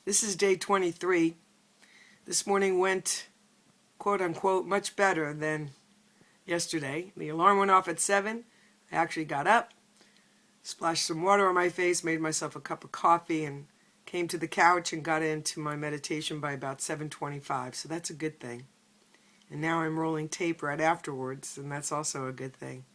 This is day 23. This morning went, quote unquote, much better than yesterday. The alarm went off at 7. I actually got up, splashed some water on my face, made myself a cup of coffee, and came to the couch and got into my meditation by about 7:25. So that's a good thing. And now I'm rolling tape right afterwards, and that's also a good thing.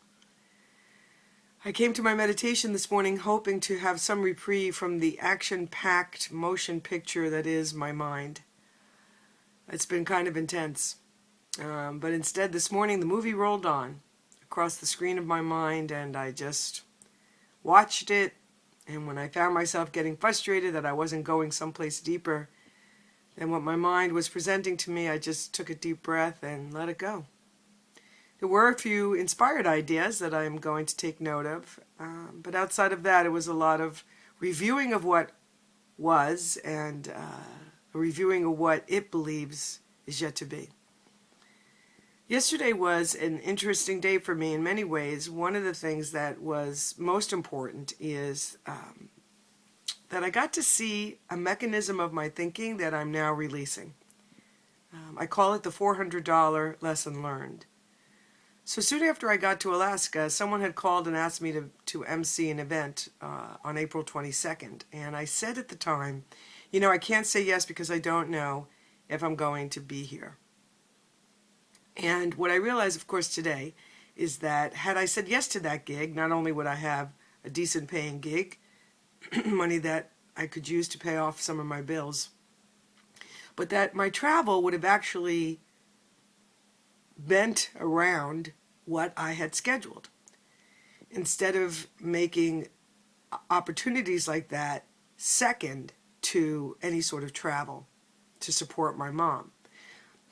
I came to my meditation this morning hoping to have some reprieve from the action-packed motion picture that is my mind. It's been kind of intense. But instead this morning the movie rolled on across the screen of my mind, and I just watched it. And when I found myself getting frustrated that I wasn't going someplace deeper than what my mind was presenting to me, I just took a deep breath and let it go. There were a few inspired ideas that I'm going to take note of, but outside of that, it was a lot of reviewing of what was and a reviewing of what it believes is yet to be. Yesterday was an interesting day for me in many ways. One of the things that was most important is that I got to see a mechanism of my thinking that I'm now releasing. I call it the $400 lesson learned. So soon after I got to Alaska, someone had called and asked me to MC an event on April 22nd. And I said at the time, I can't say yes because I don't know if I'm going to be here. And what I realized, of course, today is that had I said yes to that gig, not only would I have a decent paying gig, money that I could use to pay off some of my bills, but that my travel would have actually bent around what I had scheduled. Instead of making opportunities like that second to any sort of travel to support my mom.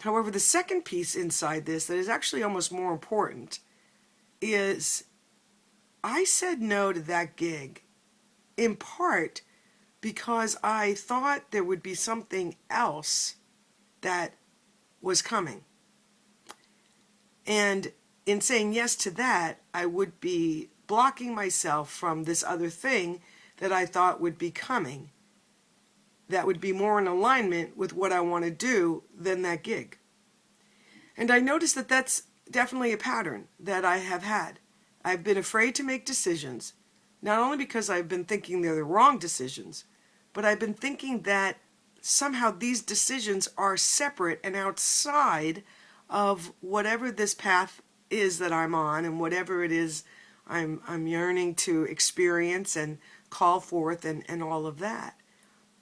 However, the second piece inside this that is actually almost more important is I said no to that gig in part because I thought there would be something else that was coming. And in saying yes to that, I would be blocking myself from this other thing that I thought would be coming, that would be more in alignment with what I want to do than that gig. And I noticed that that's definitely a pattern that I have had. I've been afraid to make decisions, not only because I've been thinking they're the wrong decisions, but I've been thinking that somehow these decisions are separate and outside of whatever this path is that I'm on and whatever it is I'm yearning to experience and call forth and all of that.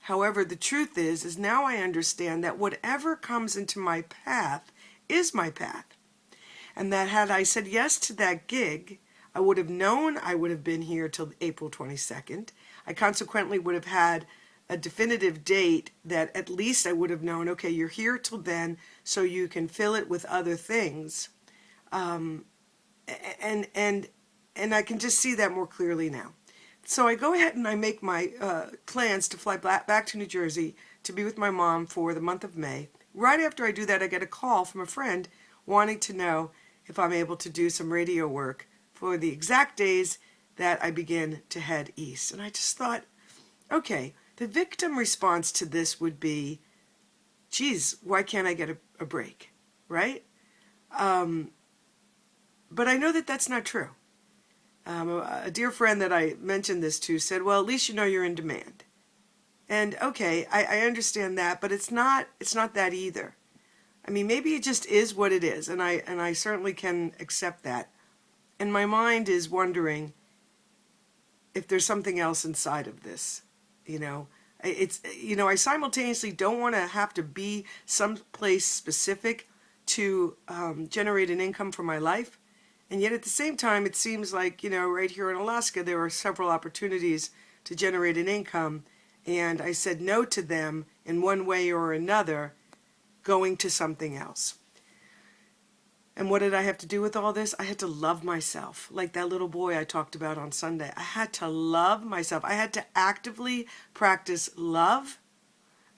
However, the truth is now I understand that whatever comes into my path is my path. And that had I said yes to that gig, I would have known I would have been here till April 22nd. I consequently would have had a definitive date that at least I would have known, okay, you're here till then, so you can fill it with other things. And I can just see that more clearly now. So I go ahead and I make my plans to fly back to New Jersey to be with my mom for the month of May. Right after I do that, I get a call from a friend wanting to know if I'm able to do some radio work for the exact days that I begin to head east. And I just thought, okay, the victim response to this would be, geez, why can't I get a break, right? But I know that that's not true. A dear friend that I mentioned this to said, well, at least you know you're in demand. And okay, I understand that, but it's not that either. I mean, maybe it just is what it is, and I certainly can accept that. And my mind is wondering if there's something else inside of this. I simultaneously don't want to have to be someplace specific to generate an income for my life. And yet at the same time, it seems like, right here in Alaska, there are several opportunities to generate an income. And I said no to them in one way or another, going to something else. And what did I have to do with all this? I had to love myself, like that little boy I talked about on Sunday. I had to love myself. I had to actively practice love,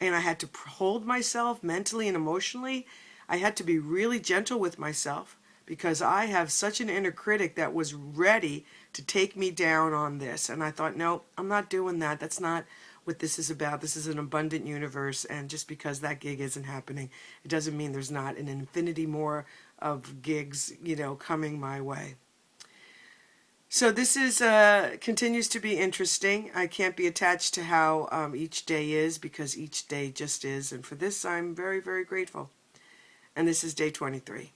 and I had to hold myself mentally and emotionally. I had to be really gentle with myself because I have such an inner critic that was ready to take me down on this. And I thought, no, I'm not doing that. That's not what this is about. This is an abundant universe, and just because that gig isn't happening, it doesn't mean there's not an infinity more of gigs, coming my way. So this is continues to be interesting. I can't be attached to how each day is, because each day just is, and for this I'm very, very grateful. And this is day 23.